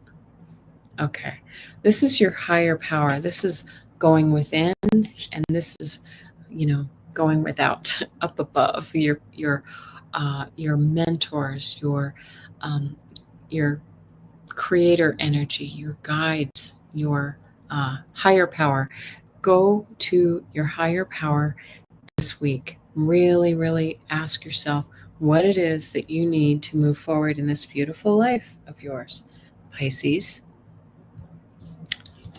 Speaker 1: Okay. This is your higher power. This is going within, and this is, going without, up above. Your mentors, your creator energy, your guides, your higher power. Go to your higher power this week. Really, really ask yourself what it is that you need to move forward in this beautiful life of yours, Pisces.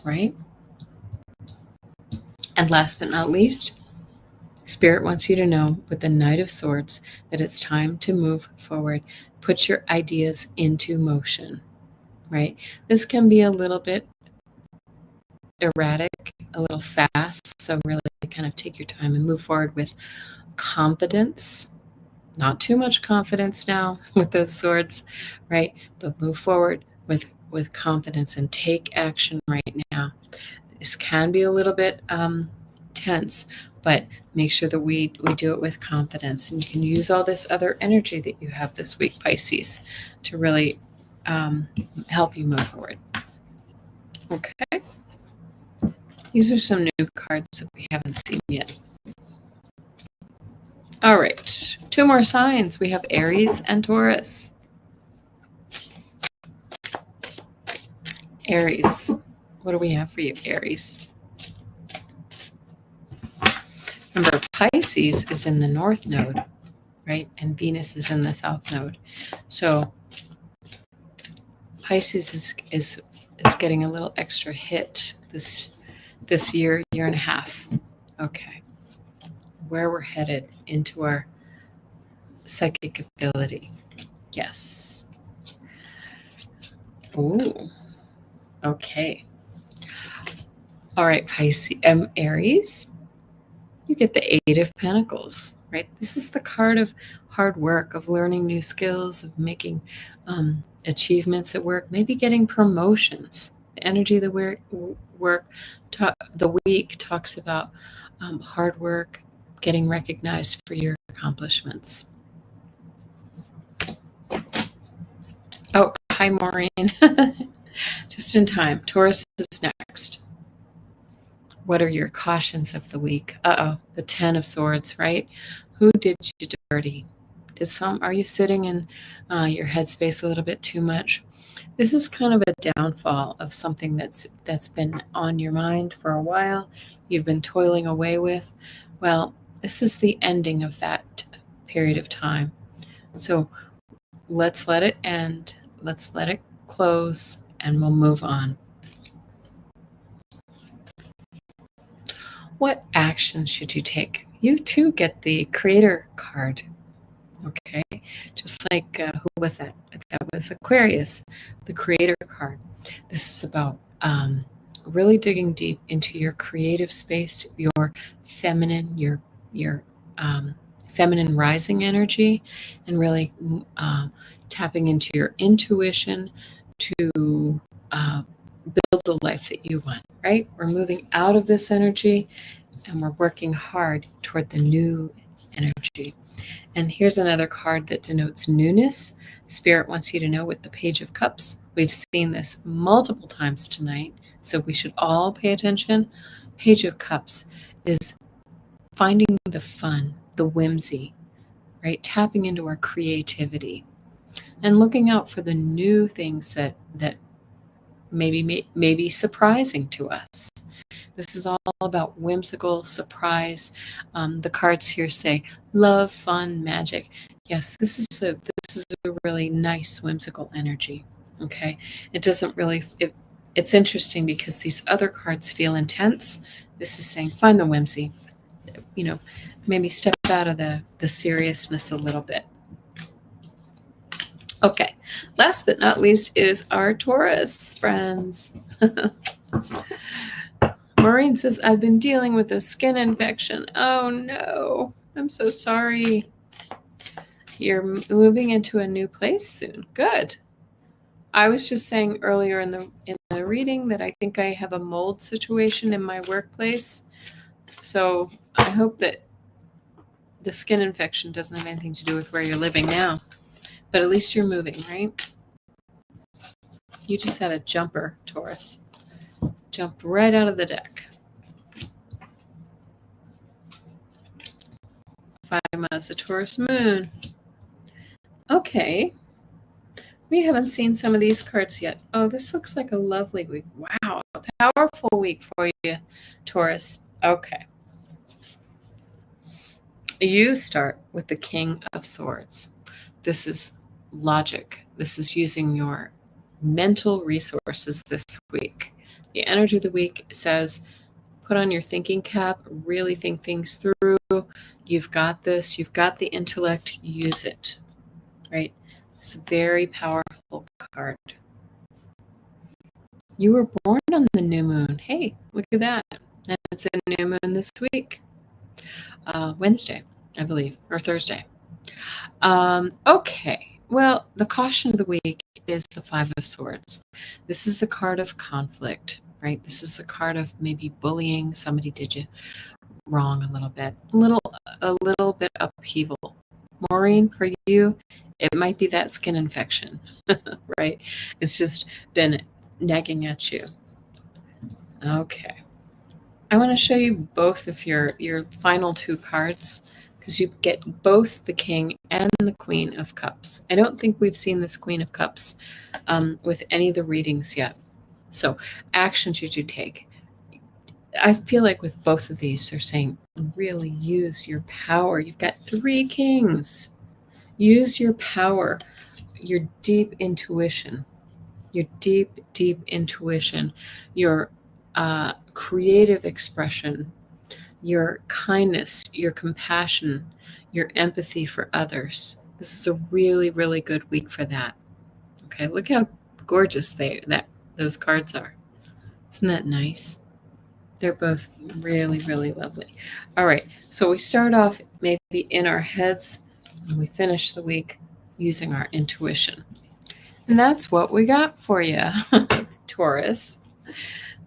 Speaker 1: Right? And last but not least, Spirit wants you to know with the Knight of Swords that it's time to move forward. Put your ideas into motion, right? This can be a little bit erratic, a little fast, so really kind of take your time and move forward with confidence, not too much confidence now with those swords, right? But move forward with confidence and take action right now. This can be a little bit tense, but make sure that we do it with confidence. And you can use all this other energy that you have this week, Pisces, to really help you move forward. Okay. These are some new cards that we haven't seen yet. All right. 2 more signs. We have Aries and Taurus. Aries. What do we have for you, Aries? Remember, Pisces is in the North Node, right? And Venus is in the South Node. So Pisces is getting a little extra hit this year and a half. Okay. Where we're headed into our psychic ability. Yes. Ooh. Okay. All right, Pisces, Aries. You get the 8 of Pentacles, right? This is the card of hard work, of learning new skills, of making achievements at work, maybe getting promotions. The energy of the the week talks about hard work, getting recognized for your accomplishments. Oh, hi, Maureen. Just in time. Taurus is next. What are your cautions of the week? The 10 of Swords, right? Who did you dirty? Are you sitting in your headspace a little bit too much? This is kind of a downfall of something that's been on your mind for a while. You've been toiling away with. Well, this is the ending of that period of time. So let's let it end. Let's let it close, and we'll move on. What action should you take? You too get the Creator card. Okay, just like who was that? That was Aquarius, the Creator card. This is about really digging deep into your creative space, your feminine, your feminine rising energy, and really tapping into your intuition to build the life that you want. Right? We're moving out of this energy, and we're working hard toward the new energy. And here's another card that denotes newness. Spirit wants you to know with the Page of Cups. We've seen this multiple times tonight, so we should all pay attention. Page of Cups is finding the fun, the whimsy, right? Tapping into our creativity and looking out for the new things that may be surprising to us. This is all about whimsical surprise. The cards here say love, fun, magic. Yes, this is a really nice whimsical energy. Okay, it doesn't really. It's interesting because these other cards feel intense. This is saying find the whimsy. Maybe step out of the seriousness a little bit. Okay, last but not least is our Taurus friends. Maureen says, I've been dealing with a skin infection. Oh no, I'm so sorry. You're moving into a new place soon. Good. I was just saying earlier in the reading that I think I have a mold situation in my workplace. So I hope that the skin infection doesn't have anything to do with where you're living now. But at least you're moving, right? You just had a jumper, Taurus. Jump right out of the deck. Fatima is a Taurus moon. Okay. We haven't seen some of these cards yet. Oh, this looks like a lovely week. Wow, a powerful week for you, Taurus. Okay. You start with the King of Swords. This is logic. This is using your mental resources this week. The energy of the week says, put on your thinking cap, really think things through. You've got this. You've got the intellect. Use it, right? It's a very powerful card. You were born on the new moon. Hey, look at that. And it's a new moon this week, Wednesday. I believe, or Thursday. Okay. Well, the caution of the week is the Five of Swords. This is a card of conflict, right? This is a card of maybe bullying. Somebody did you wrong a little bit. A little bit upheaval. Maureen, for you, it might be that skin infection, right? It's just been nagging at you. Okay. I want to show you both of your final two cards because you get both the King and the Queen of Cups. I don't think we've seen this Queen of Cups with any of the readings yet. So, action should you take? I feel like with both of these, they're saying really use your power. You've got three kings. Use your power, your deep intuition, deep intuition, your creative expression, your kindness, your compassion, your empathy for others. This is a really, really good week for that. Okay, look how gorgeous those cards are. Isn't that nice? They're both really, really lovely. All right, so we start off maybe in our heads and we finish the week using our intuition. And that's what we got for you, Taurus.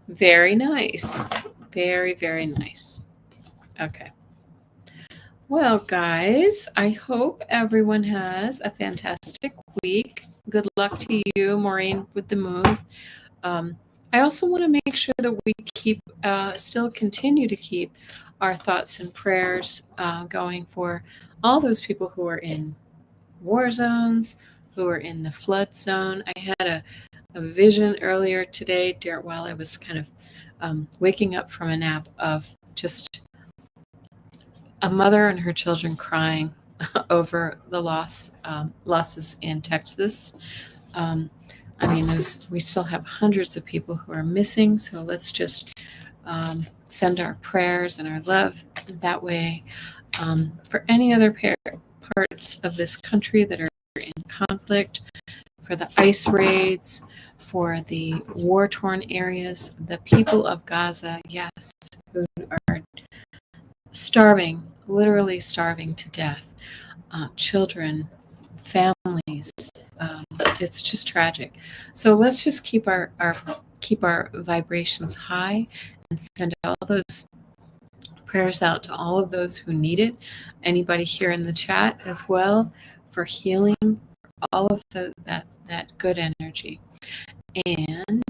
Speaker 1: Very nice. Very, very nice. Okay. Well, guys, I hope everyone has a fantastic week. Good luck to you, Maureen, with the move. I also want to make sure that we still continue to keep our thoughts and prayers going for all those people who are in war zones, who are in the flood zone. I had a vision earlier today, while I was kind of waking up from a nap, of just a mother and her children crying over the losses in Texas. I mean, we still have hundreds of people who are missing, so let's just send our prayers and our love that way. For any other parts of this country that are in conflict, for the ice raids, for the war-torn areas, the people of Gaza, yes, who are starving, literally starving to death, children, families. It's just tragic. So let's just keep our vibrations high and send all those prayers out to all of those who need it. Anybody here in the chat as well, for healing, all of that good energy. And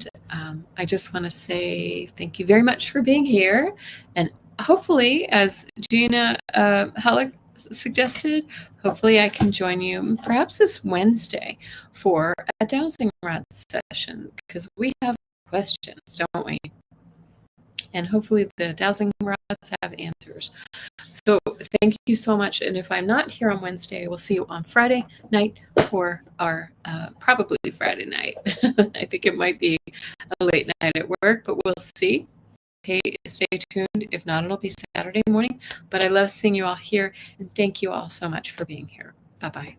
Speaker 1: I just want to say thank you very much for being here. And hopefully, as Gina Halleck suggested, hopefully I can join you perhaps this Wednesday for a dowsing rod session, because we have questions, don't we? And hopefully the dowsing rods have answers. So thank you so much. And if I'm not here on Wednesday, we'll see you on Friday night for our probably Friday night. I think it might be a late night at work, but we'll see. Okay, stay tuned. If not, it'll be Saturday morning. But I love seeing you all here. And thank you all so much for being here. Bye-bye.